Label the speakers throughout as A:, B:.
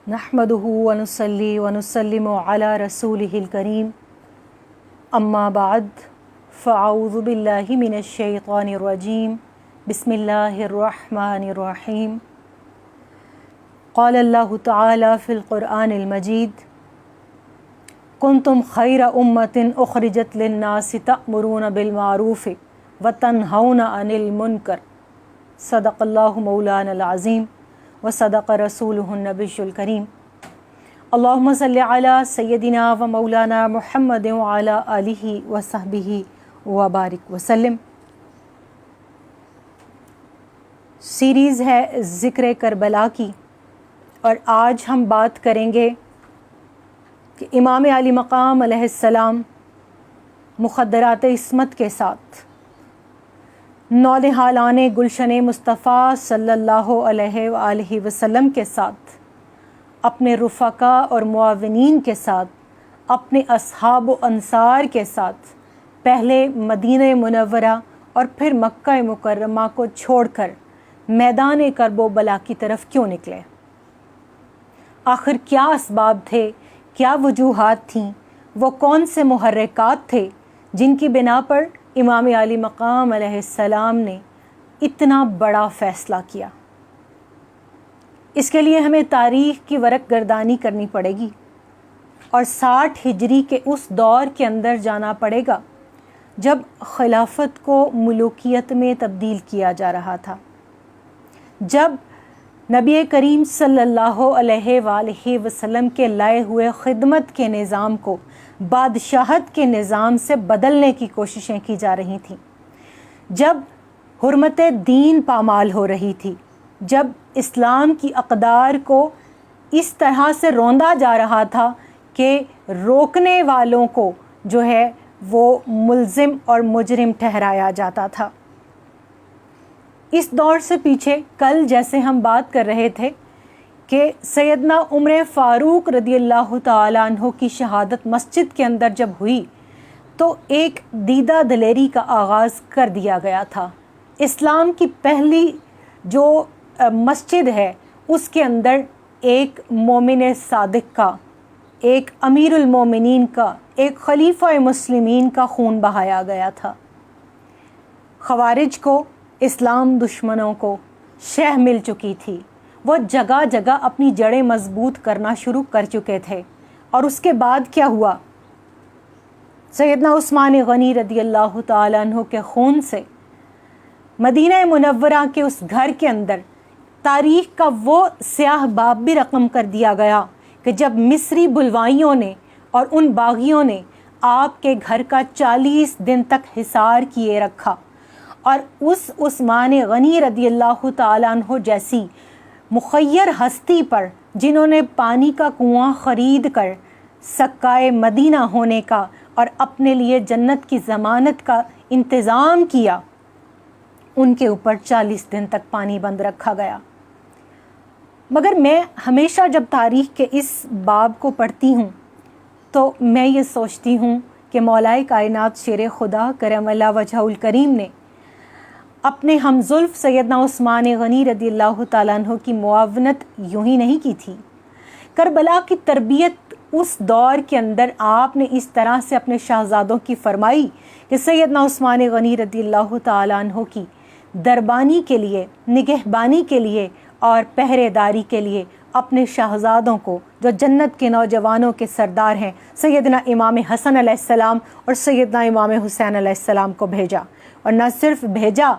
A: نحمدہ ونصلی ونسلم علی رسولہ الکریم اما بعد فاعوذ باللہ من الشیطان الرجیم بسم اللہ الرحمن الرحیم قال اللہ تعالی فی القرآن المجید کنتم خیر امۃ اخرجت للناس تأمرون بالمعروف وتنہون عن المنکر صدق اللہ مولانا العظیم وصدق رسولہ النبی الکریم اللہم صلی علی سیدنا و مولانا محمد وعلی آلہ وصحبہ وبارک وسلم۔ سیریز ہے ذکر کربلا کی، اور آج ہم بات کریں گے کہ امام علی مقام علیہ السلام مخدرات عصمت کے ساتھ نونہالان گلشن مصطفیٰ صلی اللہ علیہ وآلہ وسلم کے ساتھ، اپنے رفقا اور معاونین کے ساتھ، اپنے اصحاب و انصار کے ساتھ پہلے مدینہ منورہ اور پھر مکہ مکرمہ کو چھوڑ کر میدان کرب و بلا کی طرف کیوں نکلے؟ آخر کیا اسباب تھے، کیا وجوہات تھیں، وہ کون سے محرکات تھے جن کی بنا پر امام علی مقام علیہ السلام نے اتنا بڑا فیصلہ کیا؟ اس کے لیے ہمیں تاریخ کی ورق گردانی کرنی پڑے گی اور 60 ہجری کے اس دور کے اندر جانا پڑے گا جب خلافت کو ملوکیت میں تبدیل کیا جا رہا تھا، جب نبی کریم صلی اللہ علیہ وآلہ وسلم کے لائے ہوئے خدمت کے نظام کو بادشاہت کے نظام سے بدلنے کی کوششیں کی جا رہی تھیں، جب حرمت دین پامال ہو رہی تھی، جب اسلام کی اقدار کو اس طرح سے روندا جا رہا تھا کہ روکنے والوں کو جو ہے وہ ملزم اور مجرم ٹھہرایا جاتا تھا۔ اس دور سے پیچھے کل جیسے ہم بات کر رہے تھے کہ سیدنا عمر فاروق رضی اللہ تعالیٰ عنہ کی شہادت مسجد کے اندر جب ہوئی تو ایک دیدہ دلیری کا آغاز کر دیا گیا تھا۔ اسلام کی پہلی جو مسجد ہے اس کے اندر ایک مومن صادق کا، ایک امیر المومنین کا، ایک خلیفہ مسلمین کا خون بہایا گیا تھا۔ خوارج کو، اسلام دشمنوں کو شہ مل چکی تھی، وہ جگہ جگہ اپنی جڑیں مضبوط کرنا شروع کر چکے تھے۔ اور اس کے بعد کیا ہوا؟ سیدنا عثمان غنی رضی اللہ تعالیٰ عنہ کے خون سے مدینہ منورہ کے اس گھر کے اندر تاریخ کا وہ سیاہ باب بھی رقم کر دیا گیا کہ جب مصری بلوائیوں نے اور ان باغیوں نے آپ کے گھر کا 40 دن تک حصار کیے رکھا، اور اس عثمان غنی رضی اللہ تعالیٰ عنہ جیسی مخیر ہستی پر، جنہوں نے پانی کا کنواں خرید کر سکائے مدینہ ہونے کا اور اپنے لیے جنت کی ضمانت کا انتظام کیا، ان کے اوپر 40 دن تک پانی بند رکھا گیا۔ مگر میں ہمیشہ جب تاریخ کے اس باب کو پڑھتی ہوں تو میں یہ سوچتی ہوں کہ مولائے کائنات شیر خدا کرم اللہ وجہہ الکریم نے اپنے ہم زلف سیدنا عثمان غنی رضی اللہ تعالیٰ عنہ کی معاونت یوں ہی نہیں کی تھی۔ کربلا کی تربیت اس دور کے اندر آپ نے اس طرح سے اپنے شہزادوں کی فرمائی کہ سیدنا عثمان غنی رضی اللہ تعالیٰ عنہ کی دربانی کے لیے، نگہبانی کے لیے اور پہرے داری کے لیے اپنے شہزادوں کو، جو جنت کے نوجوانوں کے سردار ہیں، سیدنا امام حسن علیہ السلام اور سیدنا امام حسین علیہ السلام کو بھیجا۔ اور نہ صرف بھیجا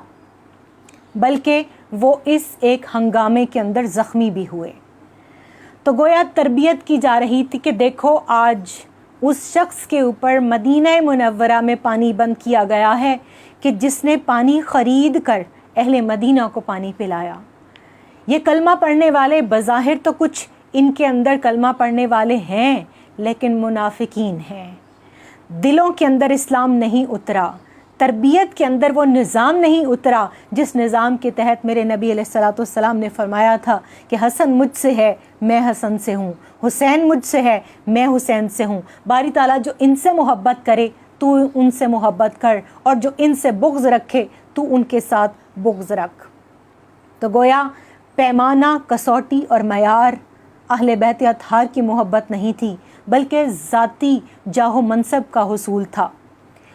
A: بلکہ وہ اس ایک ہنگامے کے اندر زخمی بھی ہوئے۔ تو گویا تربیت کی جا رہی تھی کہ دیکھو آج اس شخص کے اوپر مدینہ منورہ میں پانی بند کیا گیا ہے کہ جس نے پانی خرید کر اہل مدینہ کو پانی پلایا۔ یہ کلمہ پڑھنے والے بظاہر تو کچھ ان کے اندر کلمہ پڑھنے والے ہیں، لیکن منافقین ہیں۔ دلوں کے اندر اسلام نہیں اترا، تربیت کے اندر وہ نظام نہیں اترا جس نظام کے تحت میرے نبی علیہ الصلوۃ والسلام نے فرمایا تھا کہ حسن مجھ سے ہے، میں حسن سے ہوں، حسین مجھ سے ہے، میں حسین سے ہوں۔ باری تعالیٰ جو ان سے محبت کرے تو ان سے محبت کر، اور جو ان سے بغض رکھے تو ان کے ساتھ بغض رکھ۔ تو گویا پیمانہ، کسوٹی اور معیار اہل بیت اطہار کی محبت نہیں تھی بلکہ ذاتی جاہ و منصب کا حصول تھا۔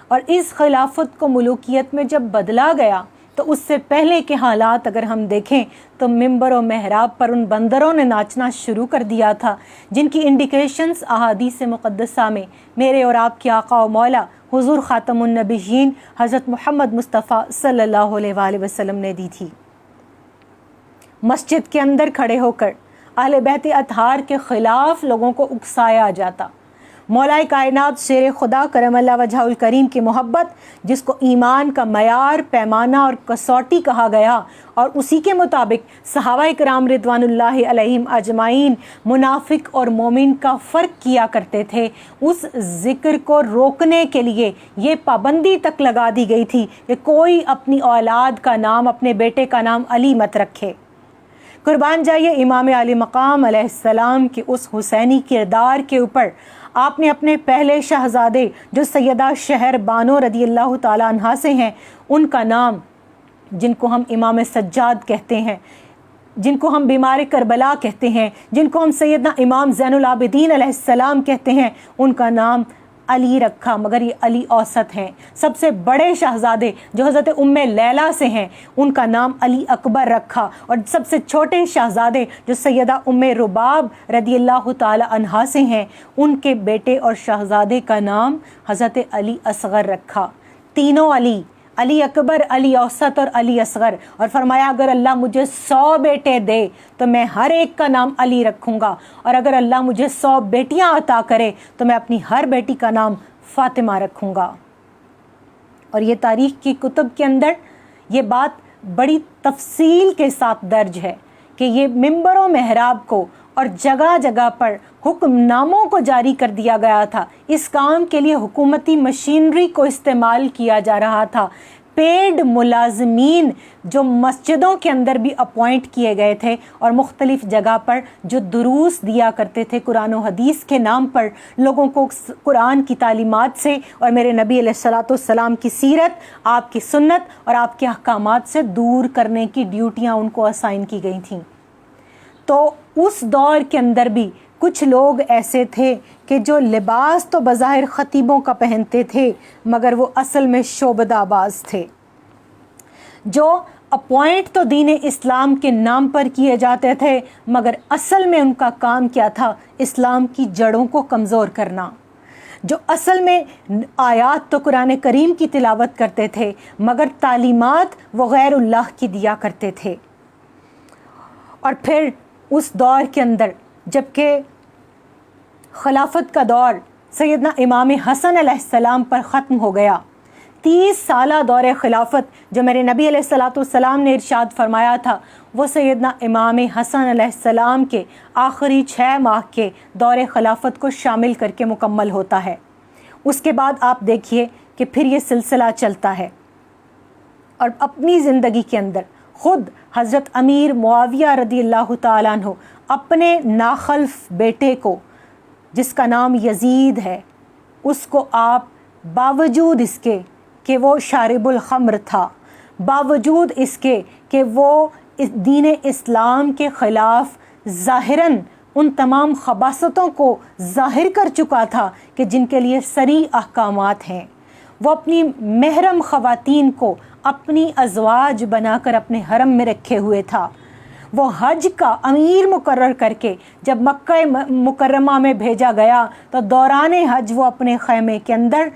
A: اور اس خلافت کو ملوکیت میں جب بدلا گیا تو اس سے پہلے کے حالات اگر ہم دیکھیں تو ممبر و محراب پر ان بندروں نے ناچنا شروع کر دیا تھا، جن کی انڈیکیشنز احادیث مقدسہ میں میرے اور آپ کے آقا و مولا حضور خاتم النبیین حضرت محمد مصطفیٰ صلی اللہ علیہ وآلہ وسلم نے دی تھی۔ مسجد کے اندر کھڑے ہو کر اہل بیت اطہار کے خلاف لوگوں کو اکسایا جاتا۔ مولا کائنات شیر خدا کرم اللہ وجہہ الکریم کی محبت، جس کو ایمان کا معیار، پیمانہ اور کسوٹی کہا گیا، اور اسی کے مطابق صحابہ کرام رضوان اللہ علیہم اجمعین منافق اور مومن کا فرق کیا کرتے تھے، اس ذکر کو روکنے کے لیے یہ پابندی تک لگا دی گئی تھی کہ کوئی اپنی اولاد کا نام، اپنے بیٹے کا نام علی مت رکھے۔ قربان جائیے امام علی مقام علیہ السلام کے اس حسینی کردار کے اوپر آپ نے اپنے پہلے شہزادے جو سیدہ شہر بانو رضی اللہ تعالیٰ عنہا سے ہیں، ان کا نام، جن کو ہم امام سجاد کہتے ہیں، جن کو ہم بیمار کربلا کہتے ہیں، جن کو ہم سیدنا امام زین العابدین علیہ السلام کہتے ہیں، ان کا نام علی رکھا، مگر یہ علی اوسط ہیں۔ سب سے بڑے شہزادے جو حضرت ام لیلہ سے ہیں، ان کا نام علی اکبر رکھا، اور سب سے چھوٹے شہزادے جو سیدہ ام رباب رضی اللہ تعالی عنہا سے ہیں، ان کے بیٹے اور شہزادے کا نام حضرت علی اصغر رکھا۔ تینوں علی، علی اکبر، علی اوسط اور علی اصغر، اور فرمایا اگر اللہ مجھے 100 بیٹے دے تو میں ہر ایک کا نام علی رکھوں گا، اور اگر اللہ مجھے 100 بیٹیاں عطا کرے تو میں اپنی ہر بیٹی کا نام فاطمہ رکھوں گا۔ اور یہ تاریخ کی کتب کے اندر یہ بات بڑی تفصیل کے ساتھ درج ہے کہ یہ ممبر و محراب کو اور جگہ جگہ پر حکم ناموں کو جاری کر دیا گیا تھا۔ اس کام کے لیے حکومتی مشینری کو استعمال کیا جا رہا تھا۔ پیڈ ملازمین جو مسجدوں کے اندر بھی اپوائنٹ کیے گئے تھے اور مختلف جگہ پر جو دروس دیا کرتے تھے قرآن و حدیث کے نام پر، لوگوں کو قرآن کی تعلیمات سے اور میرے نبی علیہ الصلوۃ والسلام کی سیرت، آپ کی سنت اور آپ کے احکامات سے دور کرنے کی ڈیوٹیاں ان کو اسائن کی گئی تھیں۔ تو اس دور کے اندر بھی کچھ لوگ ایسے تھے کہ جو لباس تو بظاہر خطیبوں کا پہنتے تھے مگر وہ اصل میں شعبدہ باز تھے، جو اپوائنٹ تو دین اسلام کے نام پر کیے جاتے تھے مگر اصل میں ان کا کام کیا تھا؟ اسلام کی جڑوں کو کمزور کرنا۔ جو اصل میں آیات تو قرآن کریم کی تلاوت کرتے تھے مگر تعلیمات وہ غیر اللہ کی دیا کرتے تھے۔ اور پھر اس دور کے اندر جبکہ خلافت کا دور سیدنا امام حسن علیہ السلام پر ختم ہو گیا، 30 سالہ دور خلافت جو میرے نبی علیہ الصلوۃ والسلام نے ارشاد فرمایا تھا، وہ سیدنا امام حسن علیہ السلام کے آخری 6 ماہ کے دور خلافت کو شامل کر کے مکمل ہوتا ہے۔ اس کے بعد آپ دیکھیے کہ پھر یہ سلسلہ چلتا ہے، اور اپنی زندگی کے اندر خود حضرت امیر معاویہ رضی اللہ تعالیٰ عنہ اپنے ناخلف بیٹے کو، جس کا نام یزید ہے، اس کو آپ باوجود اس کے کہ وہ شارب الخمر تھا، باوجود اس کے کہ وہ دین اسلام کے خلاف ظاہراً ان تمام خباثتوں کو ظاہر کر چکا تھا کہ جن کے لیے صریح احکامات ہیں، وہ اپنی محرم خواتین کو اپنی ازواج بنا کر اپنے حرم میں رکھے ہوئے تھا۔ وہ حج کا امیر مقرر کر کے جب مکہ مکرمہ میں بھیجا گیا تو دوران حج وہ اپنے خیمے کے اندر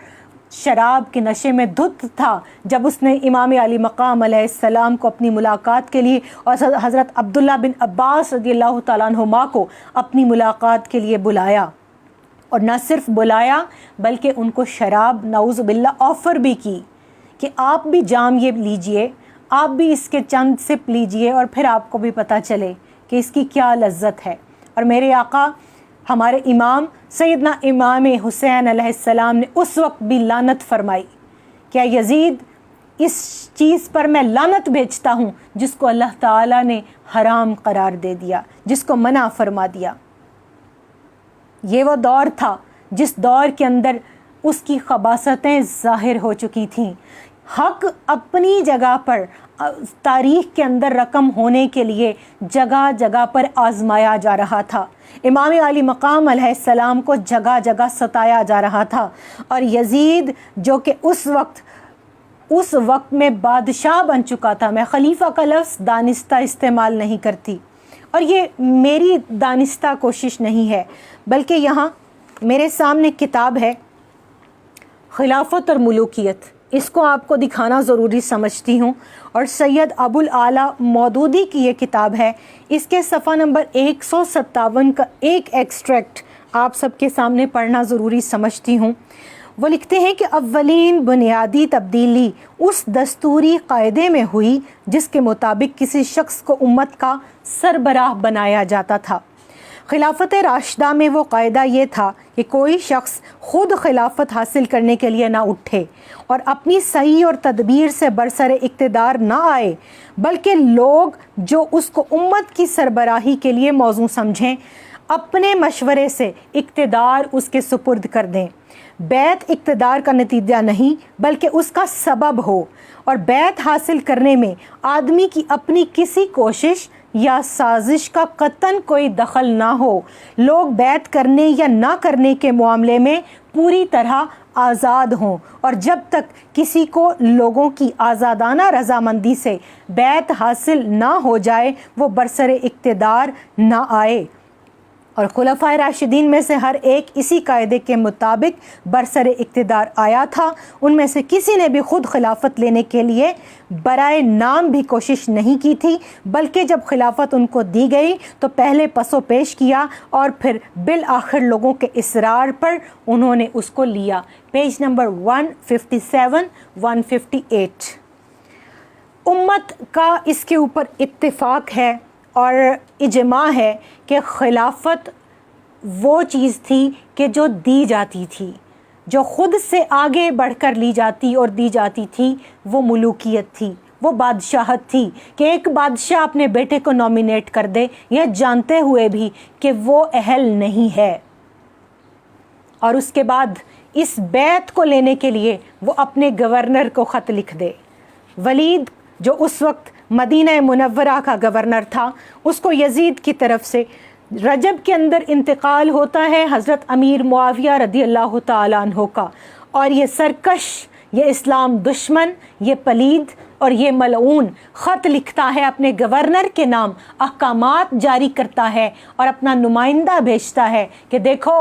A: شراب کے نشے میں دھت تھا، جب اس نے امام علی مقام علیہ السلام کو اپنی ملاقات کے لیے اور حضرت عبداللہ بن عباس رضی اللہ تعالیٰ عنہما کو اپنی ملاقات کے لیے بلایا، اور نہ صرف بلایا بلکہ ان کو شراب نعوذ باللہ آفر بھی کی کہ آپ بھی جام یہ لیجئے، آپ بھی اس کے چند سپ لیجئے اور پھر آپ کو بھی پتہ چلے کہ اس کی کیا لذت ہے۔ اور میرے آقا ہمارے امام سیدنا امام حسین علیہ السلام نے اس وقت بھی لعنت فرمائی، کیا یزید اس چیز پر میں لعنت بھیجتا ہوں جس کو اللہ تعالیٰ نے حرام قرار دے دیا، جس کو منع فرما دیا۔ یہ وہ دور تھا جس دور کے اندر اس کی خباثتیں ظاہر ہو چکی تھیں۔ حق اپنی جگہ پر تاریخ کے اندر رقم ہونے کے لیے جگہ جگہ پر آزمایا جا رہا تھا۔ امام علی مقام علیہ السلام کو جگہ جگہ ستایا جا رہا تھا، اور یزید جو کہ اس وقت میں بادشاہ بن چکا تھا، میں خلیفہ کا لفظ دانستہ استعمال نہیں کرتی، اور یہ میری دانستہ کوشش نہیں ہے، بلکہ یہاں میرے سامنے کتاب ہے خلافت اور ملوکیت، اس کو آپ کو دکھانا ضروری سمجھتی ہوں، اور سید ابو الاعلیٰ مودودی کی یہ کتاب ہے۔ اس کے صفحہ نمبر 157 کا ایک ایکسٹریکٹ آپ سب کے سامنے پڑھنا ضروری سمجھتی ہوں۔ وہ لکھتے ہیں کہ اولین بنیادی تبدیلی اس دستوری قاعدے میں ہوئی جس کے مطابق کسی شخص کو امت کا سربراہ بنایا جاتا تھا۔ خلافت راشدہ میں وہ قاعدہ یہ تھا کہ کوئی شخص خود خلافت حاصل کرنے کے لیے نہ اٹھے اور اپنی صحیح اور تدبیر سے برسر اقتدار نہ آئے، بلکہ لوگ جو اس کو امت کی سربراہی کے لیے موزوں سمجھیں اپنے مشورے سے اقتدار اس کے سپرد کر دیں۔ بیعت اقتدار کا نتیجہ نہیں بلکہ اس کا سبب ہو، اور بیعت حاصل کرنے میں آدمی کی اپنی کسی کوشش یا سازش کا قطعاً کوئی دخل نہ ہو۔ لوگ بیعت کرنے یا نہ کرنے کے معاملے میں پوری طرح آزاد ہوں، اور جب تک کسی کو لوگوں کی آزادانہ رضامندی سے بیعت حاصل نہ ہو جائے وہ برسر اقتدار نہ آئے۔ اور خلفائے راشدین میں سے ہر ایک اسی قاعدے کے مطابق برسر اقتدار آیا تھا۔ ان میں سے کسی نے بھی خود خلافت لینے کے لیے برائے نام بھی کوشش نہیں کی تھی، بلکہ جب خلافت ان کو دی گئی تو پہلے پس و پیش کیا اور پھر بالآخر لوگوں کے اصرار پر انہوں نے اس کو لیا۔ Page number 157 158۔ امت کا اس کے اوپر اتفاق ہے اور اجماع ہے کہ خلافت وہ چیز تھی کہ جو دی جاتی تھی، جو خود سے آگے بڑھ کر لی جاتی اور دی جاتی تھی، وہ ملوکیت تھی، وہ بادشاہت تھی کہ ایک بادشاہ اپنے بیٹے کو نامینیٹ کر دے یہ جانتے ہوئے بھی کہ وہ اہل نہیں ہے، اور اس کے بعد اس بیعت کو لینے کے لیے وہ اپنے گورنر کو خط لکھ دے۔ ولید جو اس وقت مدینہ منورہ کا گورنر تھا، اس کو یزید کی طرف سے رجب کے اندر انتقال ہوتا ہے حضرت امیر معاویہ رضی اللہ تعالیٰ عنہ کا، اور یہ سرکش، یہ اسلام دشمن، یہ پلید اور یہ ملعون خط لکھتا ہے اپنے گورنر کے نام، احکامات جاری کرتا ہے اور اپنا نمائندہ بھیجتا ہے کہ دیکھو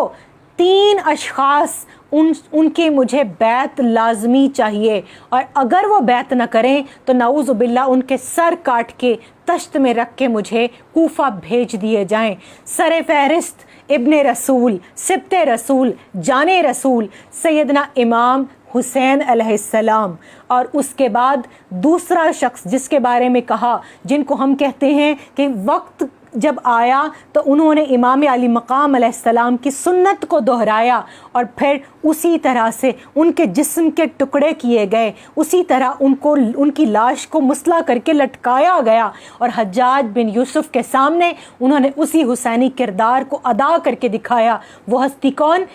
A: 3 اشخاص ان کی مجھے بیعت لازمی چاہیے، اور اگر وہ بیعت نہ کریں تو نعوذ باللہ ان کے سر کاٹ کے تشت میں رکھ کے مجھے کوفہ بھیج دیے جائیں۔ سر فہرست ابن رسول، سبط رسول، جان رسول سیدنا امام حسین علیہ السلام، اور اس کے بعد دوسرا شخص جس کے بارے میں کہا، جن کو ہم کہتے ہیں کہ وقت جب آیا تو انہوں نے امام علی مقام علیہ السلام کی سنت کو دہرایا، اور پھر اسی طرح سے ان کے جسم کے ٹکڑے کیے گئے، اسی طرح ان کی لاش کو مسلح کر کے لٹکایا گیا، اور حجاج بن یوسف کے سامنے انہوں نے اسی حسینی کردار کو ادا کر کے دکھایا۔ وہ ہستی کون؟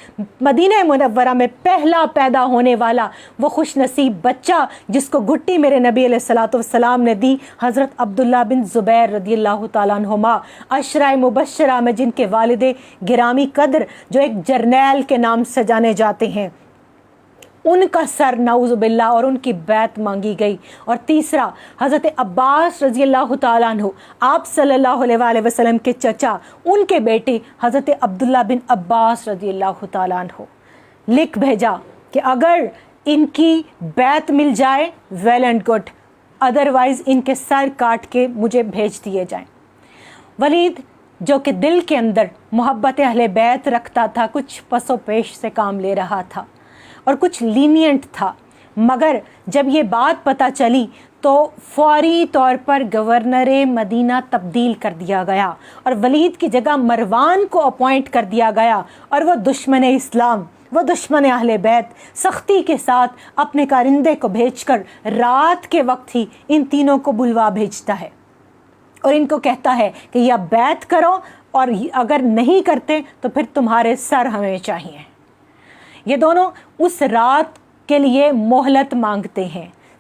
A: مدینہ منورہ میں پہلا پیدا ہونے والا وہ خوش نصیب بچہ جس کو گھٹی میرے نبی علیہ الصلوۃ والسلام نے دی، حضرت عبداللہ بن زبیر رضی اللہ تعالیٰ عنہما، عشرہ مبشرہ میں جن کے والد گرامی قدر جو ایک جرنیل کے نام سے جانے جاتے ہیں، ان کا سر نعوذ باللہ اور ان کی بیعت مانگی گئی۔ اور تیسرا حضرت عباس رضی اللہ تعالیٰ عنہ، آپ صلی اللہ علیہ وآلہ وسلم کے چچا، ان کے بیٹے حضرت عبداللہ بن عباس رضی اللہ تعالیٰ عنہ، لکھ بھیجا کہ اگر ان کی بیعت مل جائے ویل اینڈ گڈ، ادروائز ان کے سر کاٹ کے مجھے بھیج دیے جائیں۔ ولید جو کہ دل کے اندر محبت اہل بیت رکھتا تھا، کچھ پس و پیش سے کام لے رہا تھا اور کچھ لینینٹ تھا، مگر جب یہ بات پتہ چلی تو فوری طور پر گورنر مدینہ تبدیل کر دیا گیا اور ولید کی جگہ مروان کو اپوائنٹ کر دیا گیا، اور وہ دشمن اسلام، وہ دشمن اہل بیت سختی کے ساتھ اپنے کارندے کو بھیج کر رات کے وقت ہی ان تینوں کو بلوا بھیجتا ہے اور ان کو کہتا ہے کہ یا بیعت کرو، اور اگر نہیں کرتے تو پھر تمہارے سر ہمیں چاہیے۔ یہ دونوں اس رات کے لیے مہلت مانگتے ہیں،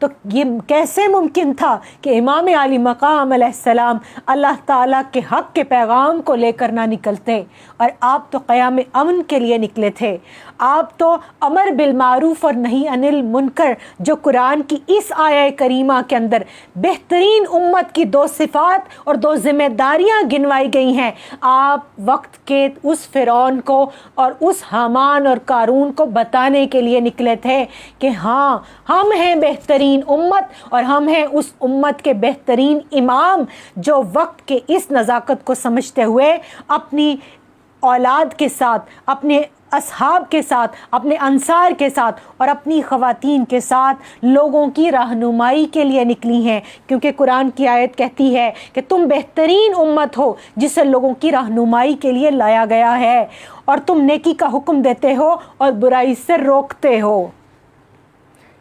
A: تو یہ کیسے ممکن تھا کہ امام علی مقام علیہ السلام اللہ تعالیٰ کے حق کے پیغام کو لے کر نہ نکلتے؟ اور آپ تو قیام امن کے لیے نکلے تھے، آپ تو امر بالمعروف اور نہی عن المنکر جو قرآن کی اس آیہ کریمہ کے اندر بہترین امت کی 2 صفات اور 2 ذمہ داریاں گنوائی گئی ہیں، آپ وقت کے اس فرعون کو اور اس حامان اور قارون کو بتانے کے لیے نکلے تھے کہ ہاں ہم ہیں بہترین امت، اور ہم ہیں اس امت کے بہترین امام جو وقت کے اس نزاکت کو سمجھتے ہوئے اپنی اولاد کے ساتھ، اپنے اصحاب کے ساتھ، اپنے انصار کے ساتھ اور اپنی خواتین کے ساتھ لوگوں کی رہنمائی کے لیے نکلی ہیں، کیونکہ قرآن کی آیت کہتی ہے کہ تم بہترین امت ہو جسے لوگوں کی رہنمائی کے لیے لایا گیا ہے، اور تم نیکی کا حکم دیتے ہو اور برائی سے روکتے ہو۔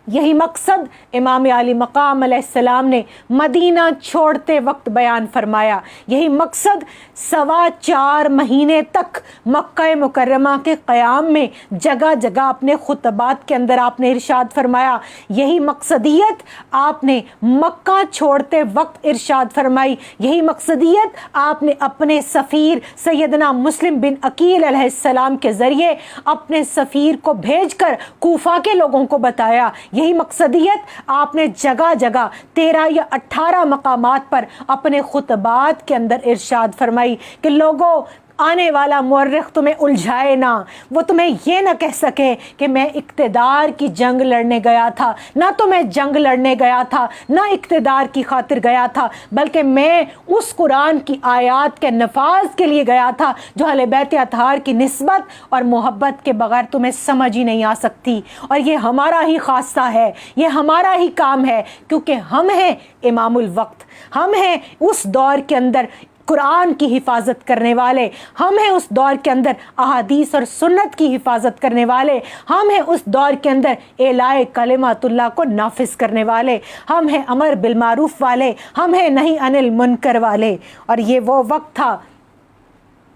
A: یہی مقصد امام علی مقام علیہ السلام نے مدینہ چھوڑتے وقت بیان فرمایا، یہی مقصد 4.25 مہینے تک مکہ مکرمہ کے قیام میں جگہ جگہ اپنے خطبات کے اندر آپ نے ارشاد فرمایا، یہی مقصدیت آپ نے مکہ چھوڑتے وقت ارشاد فرمائی، یہی مقصدیت آپ نے اپنے سفیر سیدنا مسلم بن عقیل علیہ السلام کے ذریعے اپنے سفیر کو بھیج کر کوفہ کے لوگوں کو بتایا، یہی مقصدیت آپ نے جگہ جگہ 13 یا 18 مقامات پر اپنے خطبات کے اندر ارشاد فرمائی کہ لوگوں، آنے والا مورخ تمہیں الجھائے نہ، وہ تمہیں یہ نہ کہہ سکے کہ میں اقتدار کی جنگ لڑنے گیا تھا، نہ تو میں جنگ لڑنے گیا تھا، نہ اقتدار کی خاطر گیا تھا، بلکہ میں اس قرآن کی آیات کے نفاذ کے لیے گیا تھا جو اہل بیت اطہار کی نسبت اور محبت کے بغیر تمہیں سمجھ ہی نہیں آ سکتی، اور یہ ہمارا ہی خاصہ ہے، یہ ہمارا ہی کام ہے، کیونکہ ہم ہیں امام الوقت، ہم ہیں اس دور کے اندر قرآن کی حفاظت کرنے والے، ہم ہیں اس دور کے اندر احادیث اور سنت کی حفاظت کرنے والے، ہم ہیں اس دور کے اندر اعلاء کلمات اللہ کو نافذ کرنے والے، ہم ہیں امر بالمعروف والے، ہم ہیں نہی عن المنکر والے۔ اور یہ وہ وقت تھا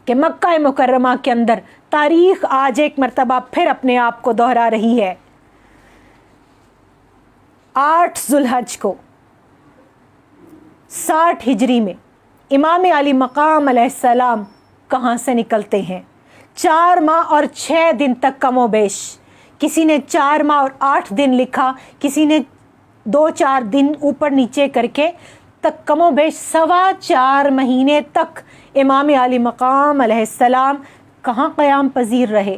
A: کہ مکہ مکرمہ کے اندر تاریخ آج ایک مرتبہ پھر اپنے آپ کو دہرا رہی ہے۔ 8 ذوالحج کو 60 ہجری میں امام علی مقام علیہ السلام کہاں سے نکلتے ہیں؟ 4 ماہ اور 6 دن تک کم و بیش، کسی نے 4 ماہ اور 8 دن لکھا، کسی نے 2-4 دن اوپر نیچے کر کے تک کم و بیش 4.25 مہینے تک امام علی مقام علیہ السلام کہاں قیام پذیر رہے،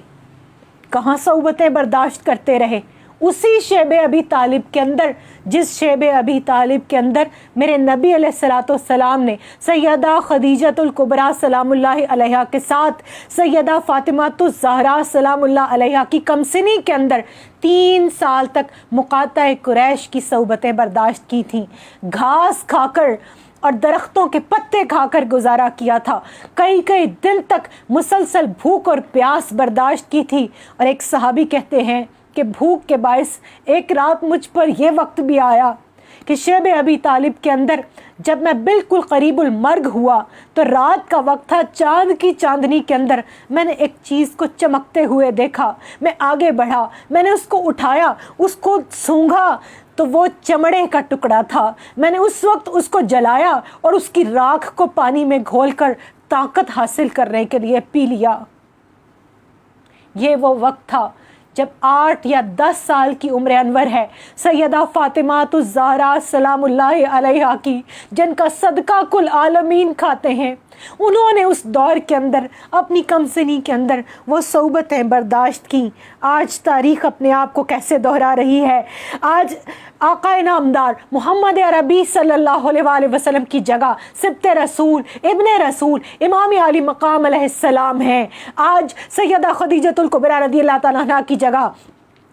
A: کہاں صعوبتیں برداشت کرتے رہے؟ اسی شیب ابی طالب کے اندر، جس شیب ابی طالب کے اندر میرے نبی علیہ الصلوۃ والسلام نے سیدہ خدیجۃ الکبریٰ سلام اللہ علیہا کے ساتھ سیدہ فاطمہ الزہراء سلام اللہ علیہا کی کمسنی کے اندر 3 سال تک مقاطع قریش کی صعوبتیں برداشت کی تھیں، گھاس کھا کر اور درختوں کے پتے کھا کر گزارا کیا تھا، کئی دن تک مسلسل بھوک اور پیاس برداشت کی تھی۔ اور ایک صحابی کہتے ہیں کہ بھوک کے باعث ایک رات مجھ پر یہ وقت بھی آیا کہ شیب ابی طالب کے اندر جب میں بالکل قریب المرگ ہوا تو رات کا وقت تھا، چاند کی چاندنی کے اندر میں نے ایک چیز کو چمکتے ہوئے دیکھا، میں آگے بڑھا، میں نے اس کو اٹھایا، اس کو سونگھا تو وہ چمڑے کا ٹکڑا تھا، میں نے اس وقت اس کو جلایا اور اس کی راکھ کو پانی میں گھول کر طاقت حاصل کرنے کے لیے پی لیا۔ یہ وہ وقت تھا جب 8 یا 10 سال کی عمر انور ہے، سیدہ فاطمہ الزہراء سلام اللہ علیہا کی، جن کا صدقہ کل عالمین کھاتے ہیں، انہوں نے اس دور کے اندر اپنی کمسنی کے اندر وہ صعوبتیں برداشت کی۔ آج تاریخ اپنے آپ کو کیسے دہرا رہی ہے؟ آج آقا نامدار محمد عربی صلی اللہ علیہ وآلہ وسلم کی جگہ سبط رسول، ابن رسول، امام علی مقام علیہ السلام ہیں۔ آج سیدہ خدیجۃ الکبریٰ رضی اللہ تعالیٰ عنہا کی جگہ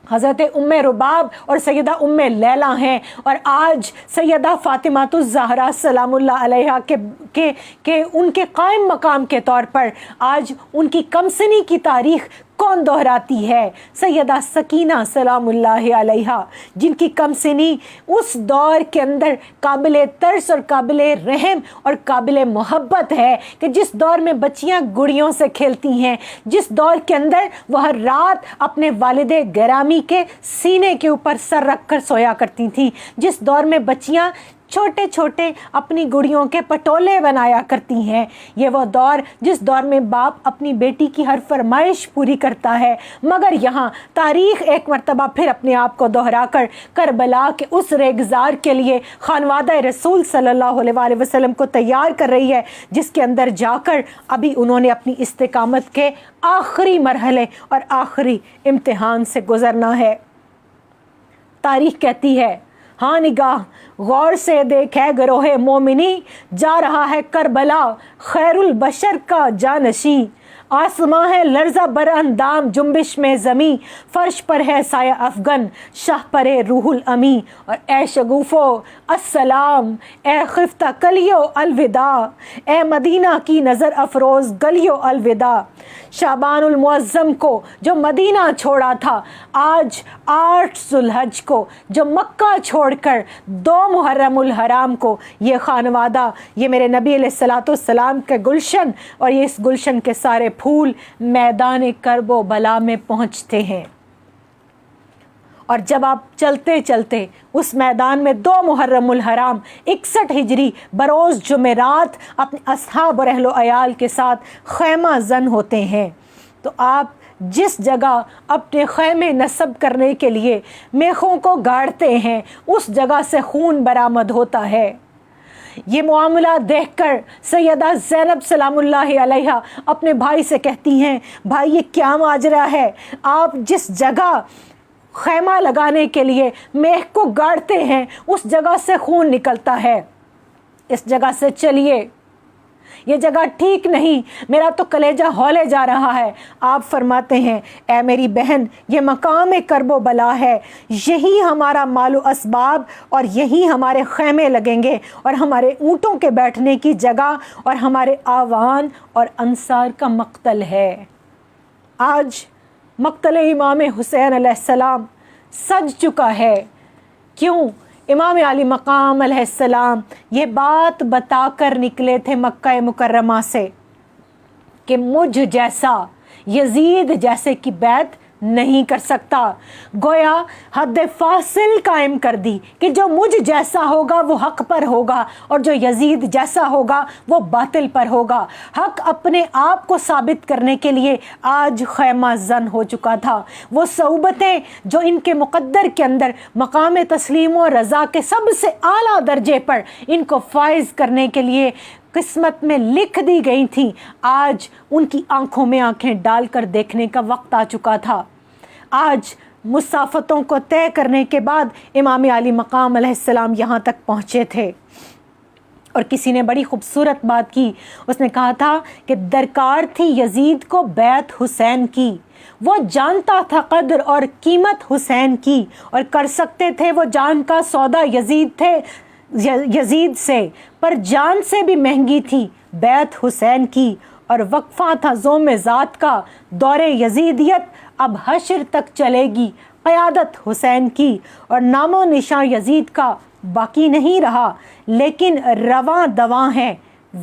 A: حضرت ام رباب اور سیدہ ام لیلہ ہیں، اور آج سیدہ فاطمہ الزہراء سلام اللہ علیہا کے ان کے قائم مقام کے طور پر آج ان کی کمسنی کی تاریخ کون دہراتی ہے؟ سیدہ سکینہ سلام اللہ علیہا، جن کی کم سنی اس دور کے اندر قابل ترس اور قابل رحم اور قابل محبت ہے کہ جس دور میں بچیاں گڑیوں سے کھیلتی ہیں، جس دور کے اندر وہ ہر رات اپنے والد گرامی کے سینے کے اوپر سر رکھ کر سویا کرتی تھیں، جس دور میں بچیاں چھوٹے چھوٹے اپنی گڑیوں کے پٹولے بنایا کرتی ہیں، یہ وہ دور جس دور میں باپ اپنی بیٹی کی ہر فرمائش پوری کرتا ہے، مگر یہاں تاریخ ایک مرتبہ پھر اپنے آپ کو دہرا کر کربلا کے اس ریگزار کے لیے خانوادہ رسول صلی اللہ علیہ وآلہ وسلم کو تیار کر رہی ہے، جس کے اندر جا کر ابھی انہوں نے اپنی استقامت کے آخری مرحلے اور آخری امتحان سے گزرنا ہے۔ تاریخ کہتی ہے، ہاں نگاہ غور سے دیکھے گروہ مومنی، جا رہا ہے کربلا خیر البشر کا جانشیں، آسماں ہے لرزہ بر اندام جنبش میں زمیں، فرش پر ہے سایہ افغن شاہ پر روح الامی، اور اے شگوفو السلام، اے خفتہ کلیو الوداع، اے مدینہ کی نظر افروز گلیو الوداع۔ شعبان المعظم کو جو مدینہ چھوڑا تھا، آج 8 ذوالحج کو جو مکہ چھوڑ کر 2 محرم الحرام کو یہ خانوادہ، یہ میرے نبی علیہ الصلوۃ والسلام کے گلشن اور یہ اس گلشن کے سارے پھول میدان کرب و بلا میں پہنچتے ہیں۔ اور جب آپ چلتے چلتے اس میدان میں 2 محرم الحرام 61 ہجری بروز جمعرات اپنے اصحاب اور اہل و عیال کے ساتھ خیمہ زن ہوتے ہیں، تو آپ جس جگہ اپنے خیمے نصب کرنے کے لیے میخوں کو گاڑتے ہیں، اس جگہ سے خون برآمد ہوتا ہے۔ یہ معاملہ دیکھ کر سیدہ زینب سلام اللہ علیہا اپنے بھائی سے کہتی ہیں، بھائی یہ کیا ماجرا ہے؟ آپ جس جگہ خیمہ لگانے کے لیے میخ کو گاڑتے ہیں اس جگہ سے خون نکلتا ہے، اس جگہ سے چلیے، یہ جگہ ٹھیک نہیں، میرا تو کلیجہ ہولے جا رہا ہے۔ آپ فرماتے ہیں، اے میری بہن، یہ مقام کرب و بلا ہے، یہی ہمارا مال و اسباب اور یہی ہمارے خیمے لگیں گے اور ہمارے اونٹوں کے بیٹھنے کی جگہ اور ہمارے آوان اور انصار کا مقتل ہے۔ آج مقتل امام حسین علیہ السلام سج چکا ہے۔ کیوں؟ امام علی مقام علیہ السلام یہ بات بتا کر نکلے تھے مکہ مکرمہ سے کہ مجھ جیسا یزید جیسے کی بیعت نہیں کر سکتا، گویا حد فاصل قائم کر دی کہ جو مجھ جیسا ہوگا وہ حق پر ہوگا اور جو یزید جیسا ہوگا وہ باطل پر ہوگا۔ حق اپنے آپ کو ثابت کرنے کے لیے آج خیمہ زن ہو چکا تھا۔ وہ صعوبتیں جو ان کے مقدر کے اندر مقام تسلیم و رضا کے سب سے اعلیٰ درجے پر ان کو فائز کرنے کے لیے قسمت میں لکھ دی گئی تھیں، آج ان کی آنکھوں میں آنکھیں ڈال کر دیکھنے کا وقت آ چکا تھا۔ آج مسافتوں کو طے کرنے کے بعد امام علی مقام علیہ السلام یہاں تک پہنچے تھے، اور کسی نے بڑی خوبصورت بات کی، اس نے کہا تھا کہ درکار تھی یزید کو بیعت حسین کی، وہ جانتا تھا قدر اور قیمت حسین کی، اور کر سکتے تھے وہ جان کا سودا یزید سے، پر جان سے بھی مہنگی تھی بیعت حسین کی، اور وقفہ تھا زوم ذات کا، دور یزیدیت اب حشر تک چلے گی قیادت حسین کی، اور نام و نشاں یزید کا باقی نہیں رہا، لیکن رواں دواں ہے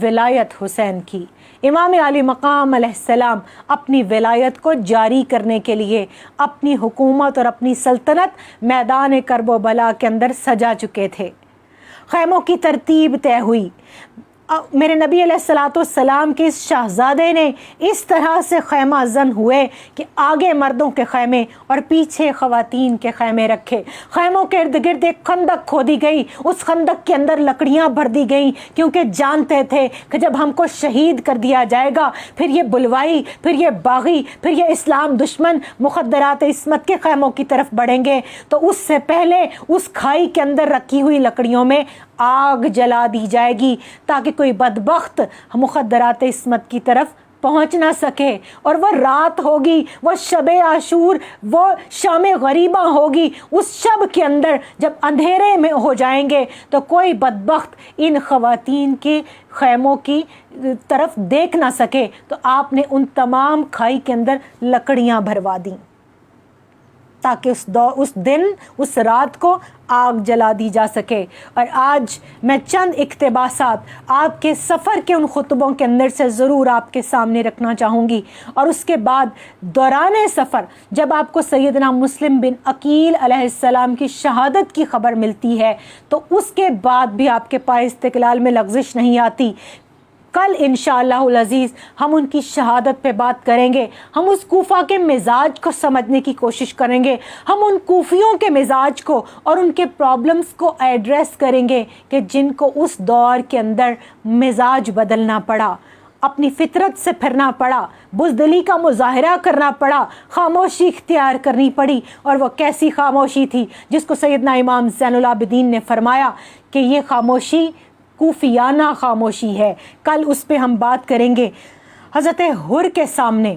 A: ولایت حسین کی۔ امام علی مقام علیہ السلام اپنی ولایت کو جاری کرنے کے لیے اپنی حکومت اور اپنی سلطنت میدان کرب و بلا کے اندر سجا چکے تھے۔ خیموں کی ترتیب طے ہوئی، میرے نبی علیہ الصلوۃ والسلام کے اس شہزادے نے اس طرح سے خیمہ زن ہوئے کہ آگے مردوں کے خیمے اور پیچھے خواتین کے خیمے رکھے۔ خیموں کے ارد گرد ایک خندق کھودی گئی، اس خندق کے اندر لکڑیاں بھر دی گئیں، کیونکہ جانتے تھے کہ جب ہم کو شہید کر دیا جائے گا پھر یہ بلوائی، پھر یہ باغی، پھر یہ اسلام دشمن مخدرات عصمت کے خیموں کی طرف بڑھیں گے، تو اس سے پہلے اس کھائی کے اندر رکھی ہوئی لکڑیوں میں آگ جلا دی جائے گی تاکہ کوئی بدبخت مخدرات عصمت کی طرف پہنچ نہ سکے، اور وہ رات ہوگی، وہ شب عاشور، وہ شام غریبہ ہوگی، اس شب کے اندر جب اندھیرے میں ہو جائیں گے تو کوئی بدبخت ان خواتین کے خیموں کی طرف دیکھ نہ سکے، تو آپ نے ان تمام کھائی کے اندر لکڑیاں بھروا دیں تاکہ اس دن اس رات کو آگ جلا دی جا سکے۔ اور آج میں چند اقتباسات آپ کے سفر کے ان خطبوں کے اندر سے ضرور آپ کے سامنے رکھنا چاہوں گی، اور اس کے بعد دوران سفر جب آپ کو سیدنا مسلم بن عقیل علیہ السلام کی شہادت کی خبر ملتی ہے تو اس کے بعد بھی آپ کے پاس استقلال میں لغزش نہیں آتی۔ کل انشاءاللہ العزیز ہم ان کی شہادت پہ بات کریں گے، ہم اس کوفہ کے مزاج کو سمجھنے کی کوشش کریں گے، ہم ان کوفیوں کے مزاج کو اور ان کے پرابلمز کو ایڈریس کریں گے کہ جن کو اس دور کے اندر مزاج بدلنا پڑا، اپنی فطرت سے پھرنا پڑا، بزدلی کا مظاہرہ کرنا پڑا، خاموشی اختیار کرنی پڑی، اور وہ کیسی خاموشی تھی جس کو سیدنا امام زین العابدین نے فرمایا کہ یہ خاموشی کوفیانہ خاموشی ہے۔ کل اس پہ ہم بات کریں گے۔ حضرت حر کے سامنے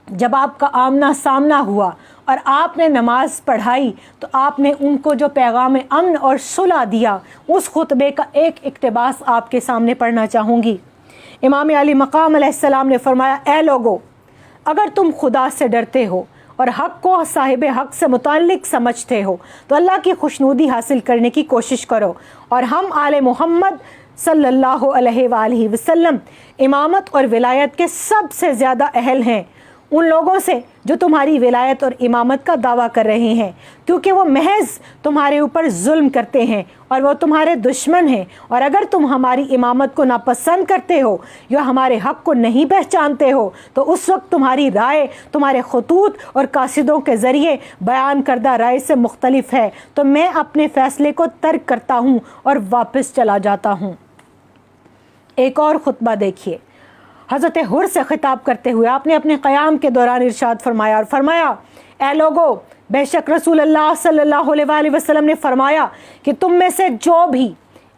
A: جب آپ کا آمنا سامنا ہوا اور آپ نے نماز پڑھائی تو آپ نے ان کو جو پیغام امن اور صلح دیا، اس خطبے کا ایک اقتباس آپ کے سامنے پڑھنا چاہوں گی۔ امام علی مقام علیہ السلام نے فرمایا، اے لوگو، اگر تم خدا سے ڈرتے ہو اور حق کو صاحب حق سے متعلق سمجھتے ہو تو اللہ کی خوشنودی حاصل کرنے کی کوشش کرو، اور ہم آل محمد صلی اللہ علیہ وآلہ وسلم امامت اور ولایت کے سب سے زیادہ اہل ہیں ان لوگوں سے جو تمہاری ولایت اور امامت کا دعویٰ کر رہے ہیں، کیونکہ وہ محض تمہارے اوپر ظلم کرتے ہیں اور وہ تمہارے دشمن ہیں، اور اگر تم ہماری امامت کو ناپسند کرتے ہو یا ہمارے حق کو نہیں پہچانتے ہو تو اس وقت تمہاری رائے تمہارے خطوط اور قاصدوں کے ذریعے بیان کردہ رائے سے مختلف ہے، تو میں اپنے فیصلے کو ترک کرتا ہوں اور واپس چلا جاتا ہوں۔ ایک اور خطبہ دیکھیے، حضرت حر سے خطاب کرتے ہوئے آپ نے اپنے قیام کے دوران ارشاد فرمایا، اور فرمایا، اے لوگو، بے شک رسول اللہ صلی اللہ علیہ وآلہ وسلم نے فرمایا کہ تم میں سے جو بھی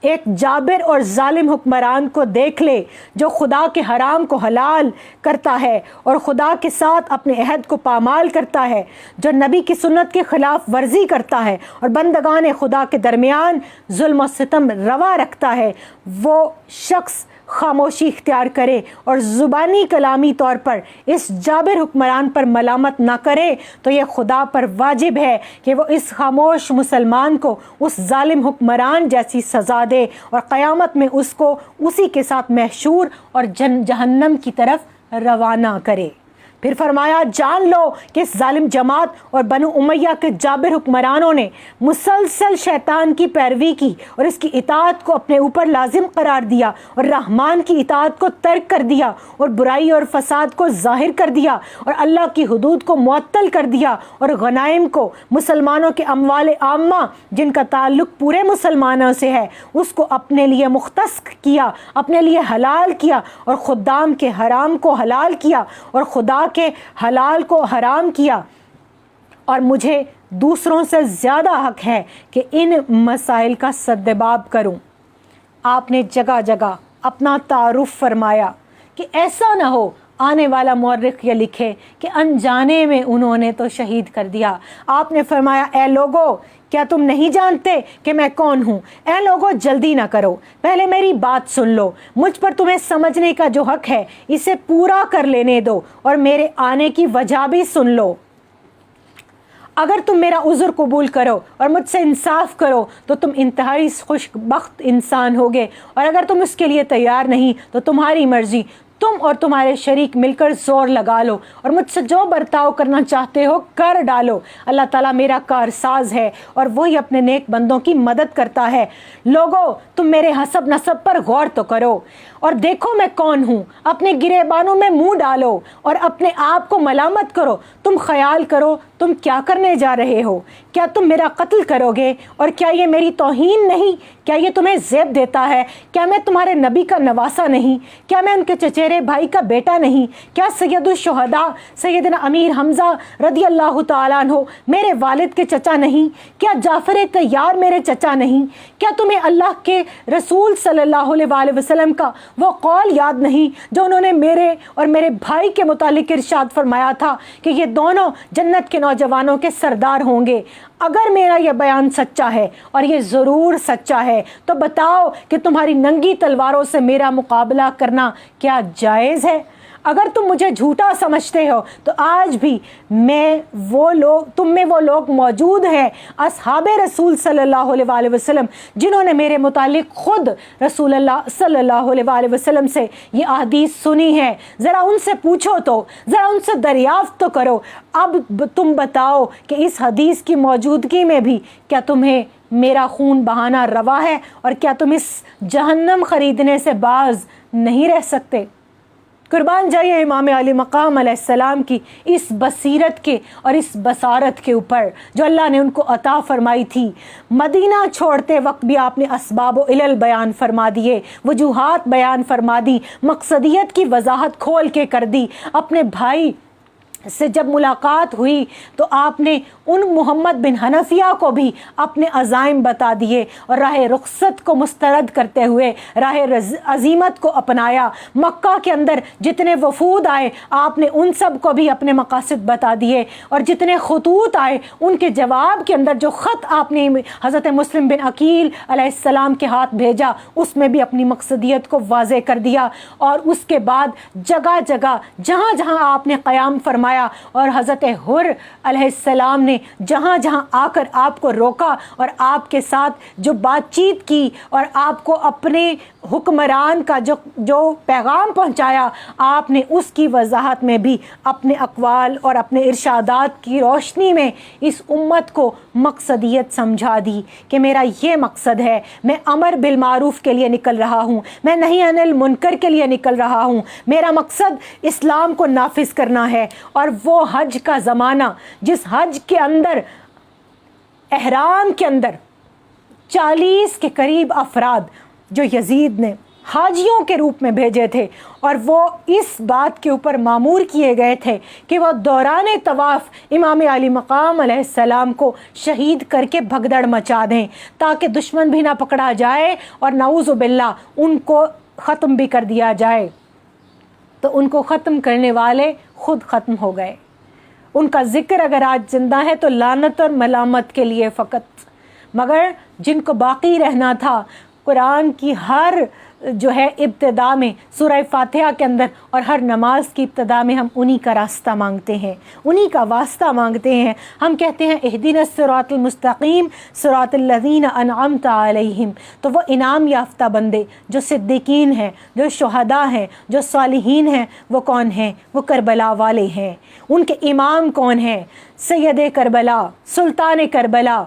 A: ایک جابر اور ظالم حکمران کو دیکھ لے جو خدا کے حرام کو حلال کرتا ہے اور خدا کے ساتھ اپنے عہد کو پامال کرتا ہے، جو نبی کی سنت کے خلاف ورزی کرتا ہے اور بندگان خدا کے درمیان ظلم و ستم روا رکھتا ہے، وہ شخص خاموشی اختیار کرے اور زبانی کلامی طور پر اس جابر حکمران پر ملامت نہ کرے، تو یہ خدا پر واجب ہے کہ وہ اس خاموش مسلمان کو اس ظالم حکمران جیسی سزا دے اور قیامت میں اس کو اسی کے ساتھ محشور اور جہنم کی طرف روانہ کرے۔ پھر فرمایا، جان لو کہ اس ظالم جماعت اور بنو امیہ کے جابر حکمرانوں نے مسلسل شیطان کی پیروی کی اور اس کی اطاعت کو اپنے اوپر لازم قرار دیا اور رحمان کی اطاعت کو ترک کر دیا اور برائی اور فساد کو ظاہر کر دیا اور اللہ کی حدود کو معطل کر دیا اور غنائم کو، مسلمانوں کے اموال عامہ جن کا تعلق پورے مسلمانوں سے ہے، اس کو اپنے لیے مختص کیا، اپنے لیے حلال کیا، اور خدام کے حرام کو حلال کیا اور خدا کے حلال کو حرام کیا، اور مجھے دوسروں سے زیادہ حق ہے کہ ان مسائل کا سدباب کروں۔ آپ نے جگہ جگہ اپنا تعارف فرمایا کہ ایسا نہ ہو آنے والا مورخ یہ لکھے کہ انجانے میں انہوں نے تو شہید کر دیا۔ آپ نے فرمایا، اے لوگو، کیا تم نہیں جانتے کہ میں کون ہوں؟ اے لوگو، جلدی نہ کرو، پہلے میری بات سن لو، مجھ پر تمہیں سمجھنے کا جو حق ہے اسے پورا کر لینے دو اور میرے آنے کی وجہ بھی سن لو۔ اگر تم میرا عذر قبول کرو اور مجھ سے انصاف کرو تو تم انتہائی خوش بخت انسان ہوگے، اور اگر تم اس کے لیے تیار نہیں تو تمہاری مرضی، تم اور تمہارے شریک مل کر زور لگا لو اور مجھ سے جو برتاؤ کرنا چاہتے ہو کر ڈالو۔ اللہ تعالیٰ میرا کارساز ہے اور وہی اپنے نیک بندوں کی مدد کرتا ہے۔ لوگو، تم میرے حسب نسب پر غور تو کرو اور دیکھو میں کون ہوں، اپنے گریبانوں میں منہ ڈالو اور اپنے آپ کو ملامت کرو۔ تم خیال کرو تم کیا کرنے جا رہے ہو؟ کیا تم میرا قتل کرو گے؟ اور کیا یہ میری توہین نہیں؟ کیا یہ تمہیں زیب دیتا ہے؟ کیا میں تمہارے نبی کا نواسا نہیں؟ کیا میں ان کے چچیرے بھائی کا بیٹا نہیں؟ کیا سید الشہداء سیدنا امیر حمزہ رضی اللہ تعالیٰ عنہ میرے والد کے چچا نہیں؟ کیا جعفر طیار میرے چچا نہیں؟ کیا تمہیں اللہ کے رسول صلی اللہ علیہ وآلہ وسلم کا وہ قول یاد نہیں جو انہوں نے میرے اور میرے بھائی کے متعلق ارشاد فرمایا تھا کہ یہ دونوں جنت کے نوجوانوں کے سردار ہوں گے؟ اگر میرا یہ بیان سچا ہے، اور یہ ضرور سچا ہے، تو بتاؤ کہ تمہاری ننگی تلواروں سے میرا مقابلہ کرنا کیا جائز ہے؟ اگر تم مجھے جھوٹا سمجھتے ہو تو آج بھی تم میں وہ لوگ موجود ہیں، اصحاب رسول صلی اللہ علیہ وآلہ وسلم، جنہوں نے میرے متعلق خود رسول اللہ صلی اللہ علیہ وآلہ وسلم سے یہ احادیث سنی ہے۔ ذرا ان سے پوچھو تو، ذرا ان سے دریافت تو کرو۔ اب تم بتاؤ کہ اس حدیث کی موجودگی میں بھی کیا تمہیں میرا خون بہانا روا ہے، اور کیا تم اس جہنم خریدنے سے باز نہیں رہ سکتے؟ قربان جائیے امام علی مقام علیہ السلام کی اس بصیرت کے اور اس بصارت کے اوپر جو اللہ نے ان کو عطا فرمائی تھی۔ مدینہ چھوڑتے وقت بھی آپ نے اسباب و علل بیان فرما دیے، وجوہات بیان فرما دی، مقصدیت کی وضاحت کھول کے کر دی۔ اپنے بھائی سے جب ملاقات ہوئی تو آپ نے ان محمد بن حنفیہ کو بھی اپنے عزائم بتا دیے، اور راہ رخصت کو مسترد کرتے ہوئے راہ عزیمت کو اپنایا۔ مکہ کے اندر جتنے وفود آئے آپ نے ان سب کو بھی اپنے مقاصد بتا دیے، اور جتنے خطوط آئے ان کے جواب کے اندر جو خط آپ نے حضرت مسلم بن عقیل علیہ السلام کے ہاتھ بھیجا اس میں بھی اپنی مقصدیت کو واضح کر دیا۔ اور اس کے بعد جگہ جگہ جہاں جہاں آپ نے قیام فرمایا، اور حضرت حر علیہ السلام نے جہاں جہاں آ کر آپ کو روکا اور آپ کے ساتھ جو بات چیت کی اور آپ کو اپنے حکمران کا جو پیغام پہنچایا، آپ نے اس کی وضاحت میں بھی اپنے اقوال اور اپنے ارشادات کی روشنی میں اس امت کو مقصدیت سمجھا دی کہ میرا یہ مقصد ہے، میں امر بالمعروف کے لیے نکل رہا ہوں، میں نہی عن المنکر کے لیے نکل رہا ہوں، میرا مقصد اسلام کو نافذ کرنا ہے۔ اور وہ حج کا زمانہ جس حج کے اندر احرام کے اندر 40 کے قریب افراد جو یزید نے حاجیوں کے روپ میں بھیجے تھے، اور وہ اس بات کے اوپر مامور کیے گئے تھے کہ وہ دوران طواف امام علی مقام علیہ السلام کو شہید کر کے بھگدڑ مچا دیں تاکہ دشمن بھی نہ پکڑا جائے اور نعوذ باللہ ان کو ختم بھی کر دیا جائے۔ تو ان کو ختم کرنے والے خود ختم ہو گئے۔ ان کا ذکر اگر آج زندہ ہے تو لعنت اور ملامت کے لیے فقط، مگر جن کو باقی رہنا تھا، قرآن کی ہر جو ہے ابتدا میں سورہ فاتحہ کے اندر اور ہر نماز کی ابتدا میں ہم انہی کا راستہ مانگتے ہیں، انہی کا واسطہ مانگتے ہیں۔ ہم کہتے ہیں اہدنا الصراط المستقیم صراط الذین انعمت علیہم، تو وہ انعام یافتہ بندے جو صدیقین ہیں، جو شہداء ہیں، جو صالحین ہیں، وہ کون ہیں؟ وہ کربلا والے ہیں۔ ان کے امام کون ہیں؟ سید کربلا، سلطان کربلا،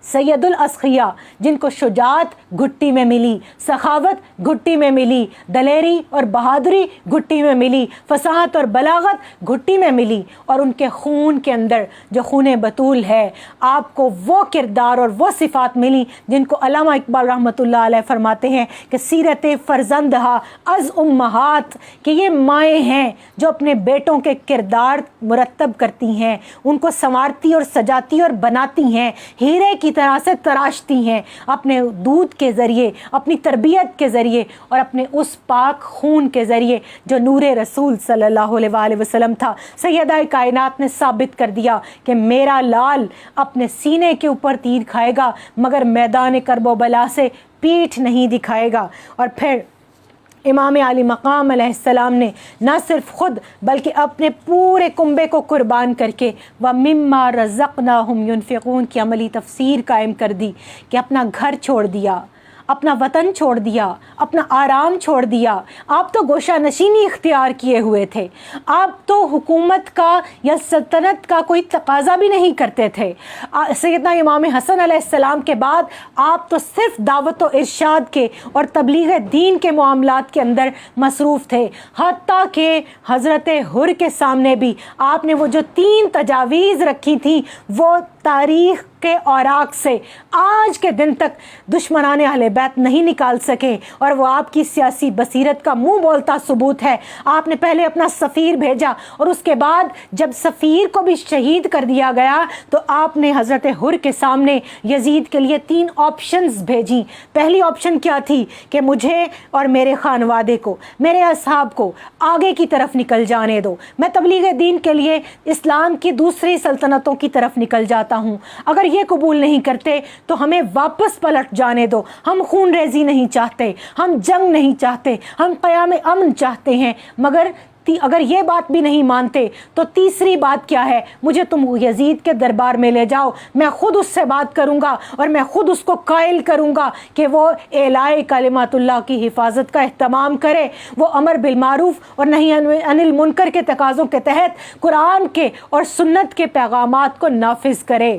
A: سید الاسخیاء، جن کو شجاعت گھٹی میں ملی، سخاوت گھٹی میں ملی، دلیری اور بہادری گھٹی میں ملی، فصاحت اور بلاغت گھٹی میں ملی، اور ان کے خون کے اندر جو خون بطول ہے آپ کو وہ کردار اور وہ صفات ملی جن کو علامہ اقبال رحمۃ اللہ علیہ فرماتے ہیں کہ سیرت فرزندہا از امہات، کہ یہ مائیں ہیں جو اپنے بیٹوں کے کردار مرتب کرتی ہیں، ان کو سنوارتی اور سجاتی اور بناتی ہیں، ہیرے کی طرح سے تراشتی ہیں، اپنے دودھ کے ذریعے، اپنی تربیت کے ذریعے اور اپنے اس پاک خون کے ذریعے جو نور رسول صلی اللہ علیہ وآلہ وسلم تھا۔ سیدہ کائنات نے ثابت کر دیا کہ میرا لال اپنے سینے کے اوپر تیر کھائے گا مگر میدان کرب و بلا سے پیٹھ نہیں دکھائے گا۔ اور پھر امام علی مقام علیہ السلام نے نہ صرف خود بلکہ اپنے پورے کنبے کو قربان کر کے وَمِمَّا رَزَقْنَاهُمْ يُنْفِقُونَ کی عملی تفسیر قائم کر دی کہ اپنا گھر چھوڑ دیا، اپنا وطن چھوڑ دیا، اپنا آرام چھوڑ دیا، آپ تو گوشہ نشینی اختیار کیے ہوئے تھے، آپ تو حکومت کا یا سلطنت کا کوئی تقاضا بھی نہیں کرتے تھے۔ سیدنا امام حسن علیہ السلام کے بعد آپ تو صرف دعوت و ارشاد کے اور تبلیغ دین کے معاملات کے اندر مصروف تھے، حتیٰ کہ حضرت حر کے سامنے بھی آپ نے وہ جو 3 تجاویز رکھی تھیں وہ تاریخ کے اوراق سے آج کے دن تک دشمنان اہل بیت نہیں نکال سکے، اور وہ آپ کی سیاسی بصیرت کا منہ بولتا ثبوت ہے۔ آپ نے پہلے اپنا سفیر بھیجا اور اس کے بعد جب سفیر کو بھی شہید کر دیا گیا تو آپ نے حضرت حر کے سامنے یزید کے لیے 3 آپشنز بھیجیں۔ پہلی آپشن کیا تھی کہ مجھے اور میرے خانوادے کو، میرے اصحاب کو آگے کی طرف نکل جانے دو، میں تبلیغ دین کے لیے اسلام کی دوسری سلطنتوں کی طرف نکل جاتا ہوں، اگر یہ قبول نہیں کرتے تو ہمیں واپس پلٹ جانے دو، ہم خون ریزی نہیں چاہتے، ہم جنگ نہیں چاہتے، ہم قیام امن چاہتے ہیں۔ مگر اگر یہ بات بھی نہیں مانتے تو تیسری بات کیا ہے، مجھے تم یزید کے دربار میں لے جاؤ، میں خود اس سے بات کروں گا اور میں خود اس کو قائل کروں گا کہ وہ اعلاء کلمات اللہ کی حفاظت کا اہتمام کرے، وہ امر بالمعروف اور نہی عن المنکر کے تقاضوں کے تحت قرآن کے اور سنت کے پیغامات کو نافذ کرے۔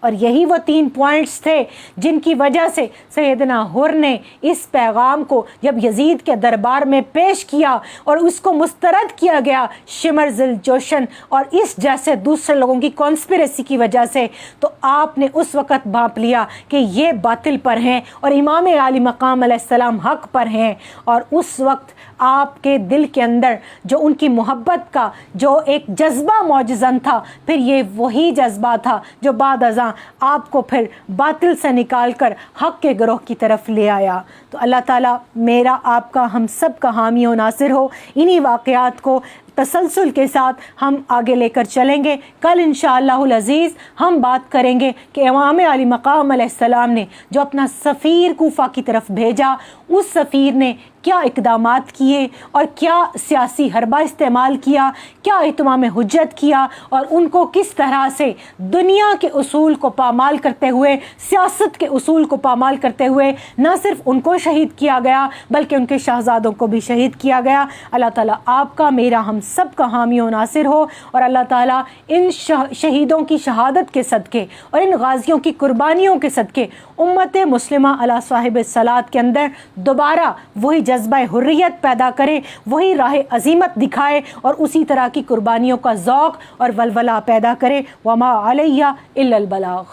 A: اور یہی وہ 3 پوائنٹس تھے جن کی وجہ سے سیدنا حر نے اس پیغام کو جب یزید کے دربار میں پیش کیا اور اس کو مسترد کیا گیا شمر ذل جوشن اور اس جیسے دوسرے لوگوں کی کانسپریسی کی وجہ سے، تو آپ نے اس وقت بھانپ لیا کہ یہ باطل پر ہیں اور امام عالی مقام علیہ السلام حق پر ہیں۔ اور اس وقت آپ کے دل کے اندر جو ان کی محبت کا جو ایک جذبہ موجزن تھا، پھر یہ وہی جذبہ تھا جو بعد ازاں آپ کو پھر باطل سے نکال کر حق کے گروہ کی طرف لے آیا۔ تو اللہ تعالیٰ میرا، آپ کا، ہم سب کا حامی و ناصر ہو۔ انہی واقعات کو تسلسل کے ساتھ ہم آگے لے کر چلیں گے۔ کل انشاءاللہ العزیز ہم بات کریں گے کہ امام علی مقام علیہ السلام نے جو اپنا سفیر کوفہ کی طرف بھیجا، اس سفیر نے کیا اقدامات کیے اور کیا سیاسی حربہ استعمال کیا، کیا اتمام حجت کیا، اور ان کو کس طرح سے دنیا کے اصول کو پامال کرتے ہوئے، سیاست کے اصول کو پامال کرتے ہوئے نہ صرف ان کو شہید کیا گیا بلکہ ان کے شہزادوں کو بھی شہید کیا گیا۔ اللہ تعالیٰ آپ کا، میرا، ہم سب کا حامی و ناصر ہو، اور اللہ تعالیٰ ان شہیدوں کی شہادت کے صدقے اور ان غازیوں کی قربانیوں کے صدقے امت مسلمہ علی صاحب الصلاۃ کے اندر دوبارہ وہی جذبہ حریت پیدا کرے، وہی راہ عظیمت دکھائے اور اسی طرح کی قربانیوں کا ذوق اور ولولہ پیدا کرے۔ وما علیہ الا البلاغ۔